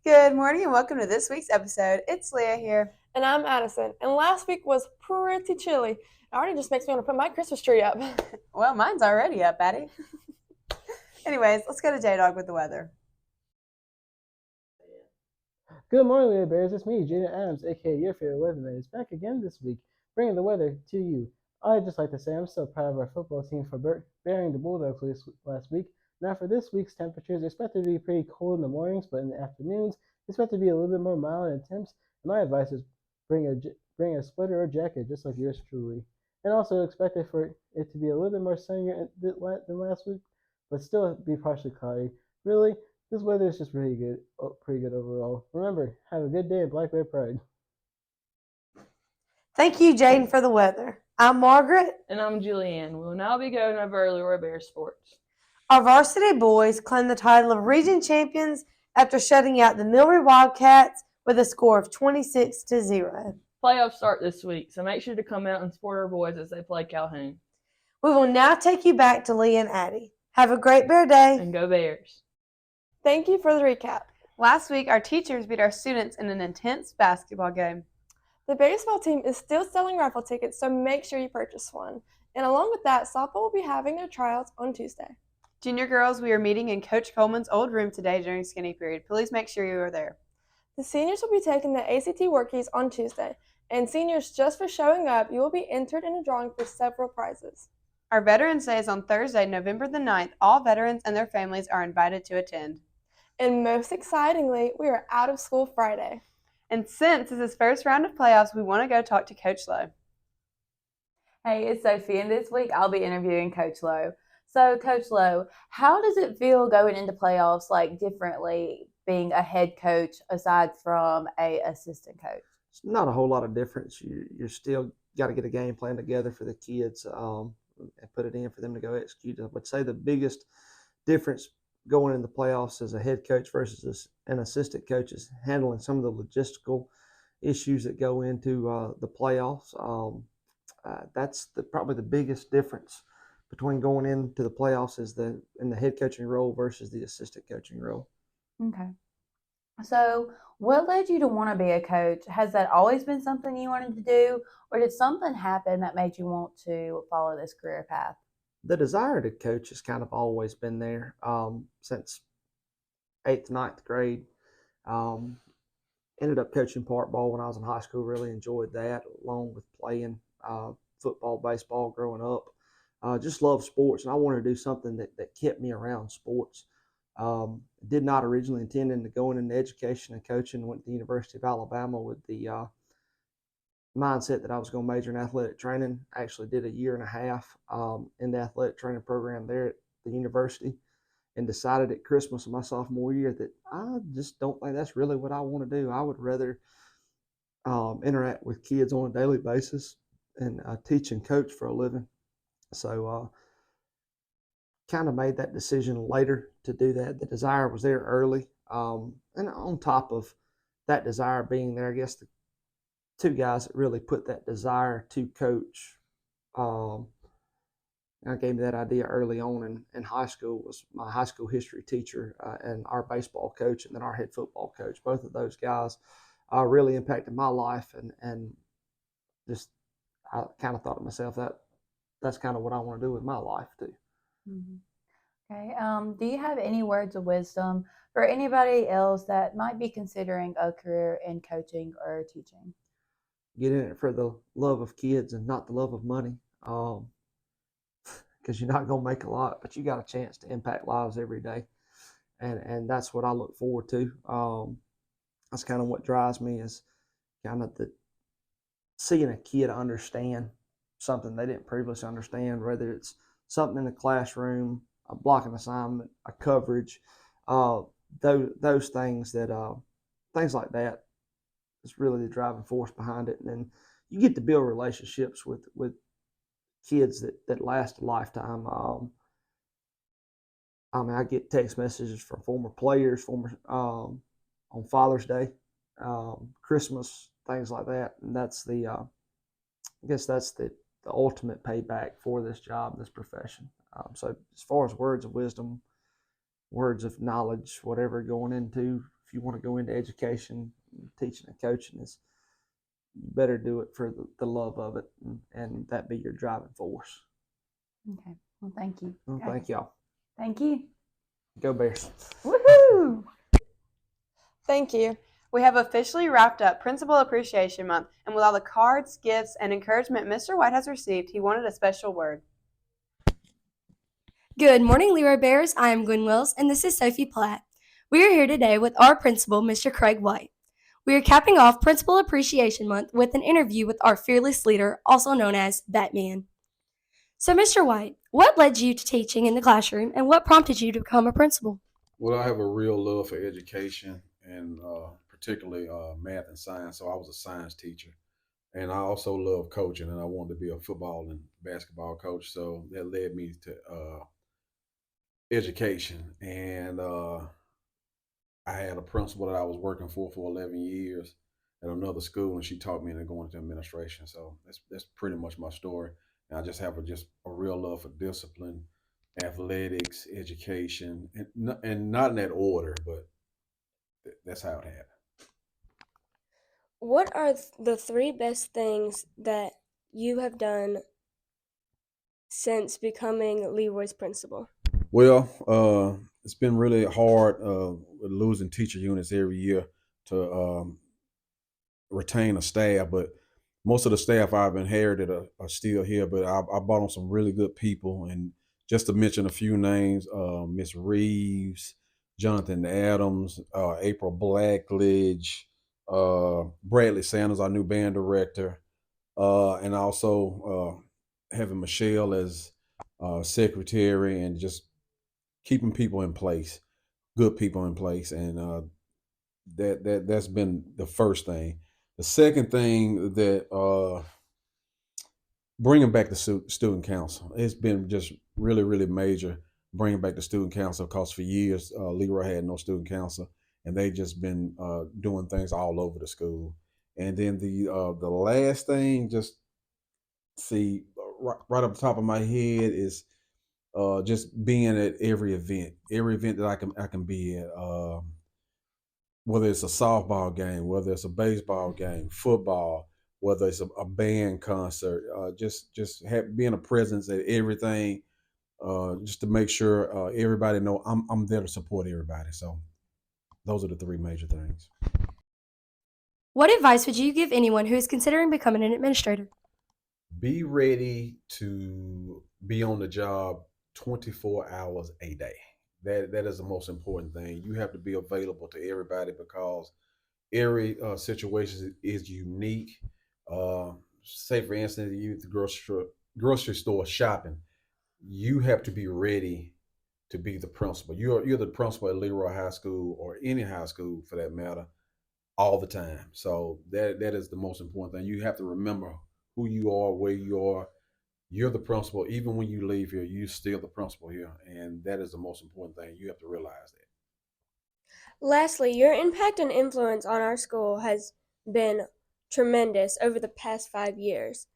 Good morning and welcome to this week's episode. It's Leah here. And I'm Addison. And last week was pretty chilly. It already just makes me want to put my Christmas tree up. Well, mine's already up, Addie. Anyways, let's go to J-Dog with the weather. Good morning, Leah Bears. It's me, Jaden Adams, aka your favorite weatherman, is back again this week, bringing the weather to you. I'd just like to say I'm so proud of our football team for bearing the Bulldogs last week. Now, for this week's temperatures, expected to be pretty cold in the mornings, but in the afternoons, expected to be a little bit more mild in temps. And my advice is bring a sweater or jacket, just like yours truly. And also expected for it to be a little bit more sunnier than last week, but still be partially cloudy. Really, this weather is just pretty good overall. Remember, have a good day at Black Bear Pride. Thank you, Jaden, for the weather. I'm Margaret. And I'm Julianne. We will now be going over Leroy Bear sports. Our varsity boys claimed the title of region champions after shutting out the Millry Wildcats with a score of 26-0. Playoffs start this week, so make sure to come out and support our boys as they play Calhoun. We will now take you back to Lee and Addie. Have a great Bear Day. And go Bears. Thank you for the recap. Last week, our teachers beat our students in an intense basketball game. The baseball team is still selling raffle tickets, so make sure you purchase one. And along with that, softball will be having their tryouts on Tuesday. Junior girls, we are meeting in Coach Coleman's old room today during skinny period. Please make sure you are there. The seniors will be taking the ACT workies on Tuesday. And seniors, just for showing up, you will be entered in a drawing for several prizes. Our Veterans Day is on Thursday, November the 9th. All veterans and their families are invited to attend. And most excitingly, we are out of school Friday. And since this is first round of playoffs, we want to go talk to Coach Lowe. Hey, it's Sophie, and this week I'll be interviewing Coach Lowe. So, Coach Lowe, how does it feel going into playoffs, like differently being a head coach aside from a assistant coach? It's not a whole lot of difference. You're still got to get a game plan together for the kids and put it in for them to go execute. I would say the biggest difference going in the playoffs as a head coach versus an assistant coach is handling some of the logistical issues that go into the playoffs. That's probably the biggest difference between going into the playoffs in the head coaching role versus the assistant coaching role. Okay. So, what led you to want to be a coach? Has that always been something you wanted to do, or did something happen that made you want to follow this career path? The desire to coach has kind of always been there since 8th, 9th grade. Ended up coaching park ball when I was in high school. Really enjoyed that, along with playing football, baseball growing up. Just love sports, and I wanted to do something that kept me around sports. Did not originally intend to going into education and coaching. Went to the University of Alabama with the mindset that I was going to major in athletic training. Actually did a year and a half in the athletic training program there at the university, and decided at Christmas of my sophomore year that I just don't think that's really what I want to do. I would rather interact with kids on a daily basis and teach and coach for a living. So kind of made that decision later to do that. The desire was there early. And on top of that desire being there, I guess the two guys that really put that desire to coach I gave me that idea early on in high school was my high school history teacher and our baseball coach, and then our head football coach. Both of those guys really impacted my life, and just I kind of thought to myself that's kind of what I want to do with my life too. Mm-hmm. Okay. Do you have any words of wisdom for anybody else that might be considering a career in coaching or teaching? Get in it for the love of kids and not the love of money. Because you're not going to make a lot, but you got a chance to impact lives every day. And that's what I look forward to. That's kind of what drives me, is kind of seeing a kid understand something they didn't previously understand, whether it's something in the classroom, a blocking assignment, a coverage, those things things like that is really the driving force behind it. And then you get to build relationships with kids that last a lifetime. I get text messages from former players, on Father's Day, Christmas, things like that, and that's I guess that's the ultimate payback for this job, this profession. So as far as words of wisdom, words of knowledge, whatever going into if you want to go into education, teaching and coaching, is you better do it for the love of it, and that be your driving force. Okay. Well, thank you. Well, thank y'all. Thank you. Go Bears. Woohoo! Thank you. We have officially wrapped up Principal Appreciation Month, and with all the cards, gifts, and encouragement Mr. White has received, he wanted a special word. Good morning, Leroy Bears. I am Gwen Wills, and this is Sophie Platt. We are here today with our principal, Mr. Craig White. We are capping off Principal Appreciation Month with an interview with our fearless leader, also known as Batman. So, Mr. White, what led you to teaching in the classroom, and what prompted you to become a principal? Well, I have a real love for education and particularly math and science. So I was a science teacher. And I also love coaching, and I wanted to be a football and basketball coach. So that led me to education. And I had a principal that I was working for 11 years at another school, and she taught me into going into administration. So that's pretty much my story. And I just have a real love for discipline, athletics, education, and not in that order, but that's how it happened. What are the three best things that you have done since becoming Leroy's principal? Well, it's been really hard with losing teacher units every year to retain a staff, but most of the staff I've inherited are still here. But I brought on some really good people, and just to mention a few names: Miss Reeves, Jonathan Adams, April Blackledge, Bradley Sanders, our new band director, and also having Michelle as secretary, and just keeping people in place, good people in place, and that's been the first thing. The second thing that bringing back the student council, it's been just really major. Bringing back the student council, because for years Leroy had no student council, and they just been doing things all over the school. And then the last thing, just see right up the top of my head, is just being at every event that I can be at. Whether it's a softball game, whether it's a baseball game, football, whether it's a band concert, just being a presence at everything, just to make sure everybody know I'm there to support everybody. So those are the three major things. What advice would you give anyone who is considering becoming an administrator? Be ready to be on the job 24 hours a day. That is the most important thing. You have to be available to everybody, because every situation is unique. Say for instance, you at the grocery store shopping, you have to be ready to be the principal. You're the principal at Leroy High School, or any high school for that matter, all the time. So that is the most important thing. You have to remember who you are, where you are. You're the principal. Even when you leave here, you're still the principal here. And that is the most important thing. You have to realize that. Lastly, your impact and influence on our school has been tremendous over the past 5 years.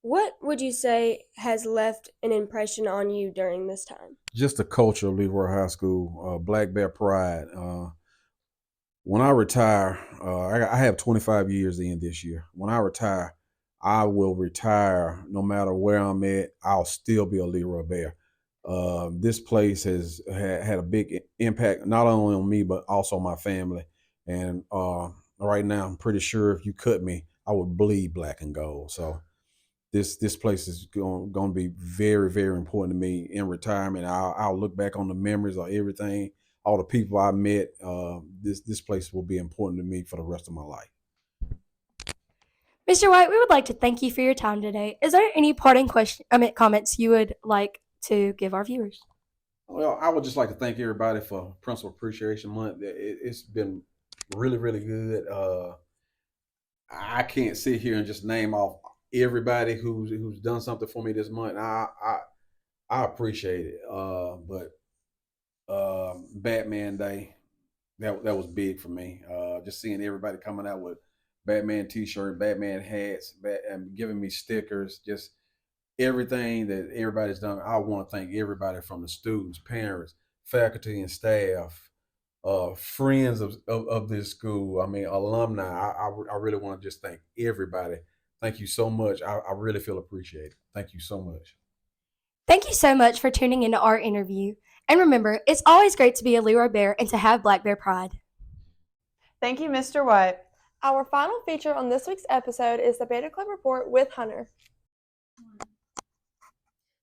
What would you say has left an impression on you during this time? Just the culture of Leroy High School, Black Bear Pride. When I retire, I have 25 years in this year. When I retire, I will retire no matter where I'm at. I'll still be a Leroy Bear. This place has had a big impact, not only on me, but also my family. And right now, I'm pretty sure if you cut me, I would bleed black and gold. So this place is going to be very important to me in retirement. I'll look back on the memories of everything, all the people I met. This place will be important to me for the rest of my life. Mr. White, we would like to thank you for your time today. Is there any parting comments you would like to give our viewers? Well, I would just like to thank everybody for Principal Appreciation Month. It's been really good. I can't sit here and just name off everybody who's done something for me this month. I appreciate it. But Batman Day, that was big for me. Just seeing everybody coming out with Batman t-shirt, Batman hats, and giving me stickers, just everything that everybody's done. I want to thank everybody, from the students, parents, faculty, and staff, friends of this school. I mean, alumni. I really want to just thank everybody. Thank you so much. I really feel appreciated. Thank you so much. Thank you so much for tuning into our interview. And remember, it's always great to be a Leroy Bear and to have Black Bear pride. Thank you, Mr. White. Our final feature on this week's episode is the Beta Club Report with Hunter.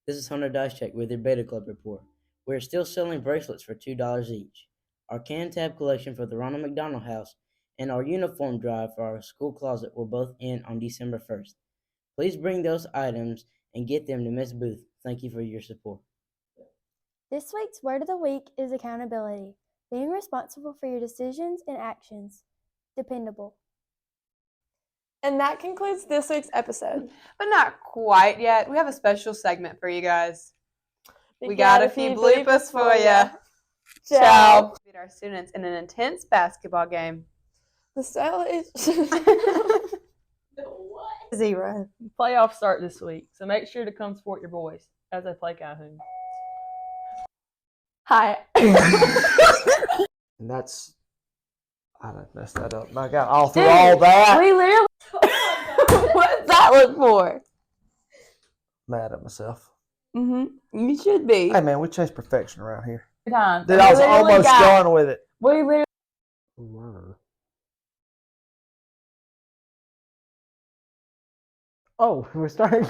This is Hunter Dyschek with your Beta Club Report. We are still selling bracelets for $2 each. Our can tab collection for the Ronald McDonald House and our uniform drive for our school closet will both end on December 1st. Please bring those items and get them to Miss Booth. Thank you for your support. This week's word of the week is accountability, being responsible for your decisions and actions. Dependable. And that concludes this week's episode. But not quite yet. We have a special segment for you guys. We got a few bloopers for you. Ciao. Beat our students in an intense basketball game. The stage. 0. Playoffs start this week, so make sure to come support your boys as they play Calhoun. Hi. And that's, I done messed that up. I got all through all that. We literally. What's that look for? Mad at myself. You should be. Hey man, we chase perfection around here. Time. Dude, I was almost done with it. We literally. Oh, we're starting.